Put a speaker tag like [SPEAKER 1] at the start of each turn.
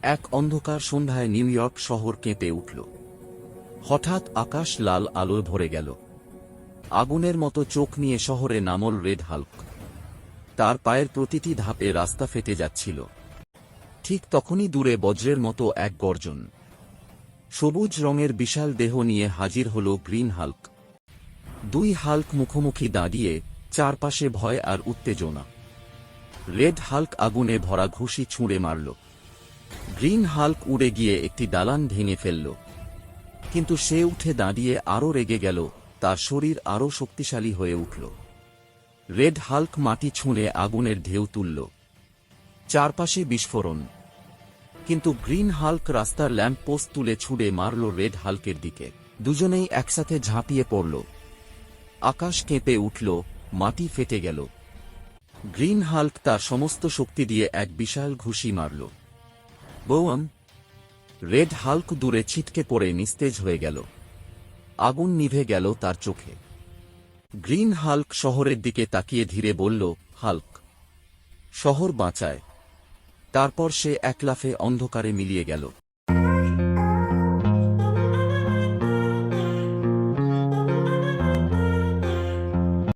[SPEAKER 1] এক অন্ধকার সন্ধ্যায় নিউ ইয়র্ক শহর কেঁপে উঠল। হঠাৎ আকাশ লাল আলোয় ভরে গেল। আগুনের মতো চোখ নিয়ে শহরে নামল রেড হাল্ক। তার পায়ের প্রতিটি ধাপে রাস্তা ফেটে যাচ্ছিল। ঠিক তখনই দূরে বজ্রের মতো এক গর্জন। সবুজ রঙের বিশাল দেহ নিয়ে হাজির হল গ্রিন হাল্ক। দুই হাল্ক মুখোমুখি দাঁড়িয়ে, চারপাশে ভয় আর উত্তেজনা। রেড হাল্ক আগুনে ভরা ঘুষি ছুঁড়ে মারল। গ্রিন হাল্ক উড়ে গিয়ে একটি দালান ভেঙে ফেলল। কিন্তু সে উঠে দাঁড়িয়ে আরও রেগে গেল, তার শরীর আরও শক্তিশালী হয়ে উঠল। রেড হাল্ক মাটি ছুঁড়ে আগুনের ঢেউ তুলল। চারপাশে বিস্ফোরণ। কিন্তু গ্রিন হাল্ক রাস্তার ল্যাম্পপোস্ট তুলে ছুঁড়ে মারল রেড হাল্কের দিকে। দুজনেই একসাথে ঝাঁপিয়ে পড়ল। আকাশ কেঁপে উঠল, মাটি ফেটে গেল। গ্রিন হাল্ক তার সমস্ত শক্তি দিয়ে এক বিশাল ঘুষি মারল। বৌয়াম! রেড হাল্ক দূরে ছিটকে পড়ে নিস্তেজ হয়ে গেল। আগুন নিভে গেল তার চোখে। গ্রিন হাল্ক শহরের দিকে তাকিয়ে ধীরে বলল, হাল্ক, শহর বাঁচায়। তারপর সে এক লাফে অন্ধকারে মিলিয়ে গেল।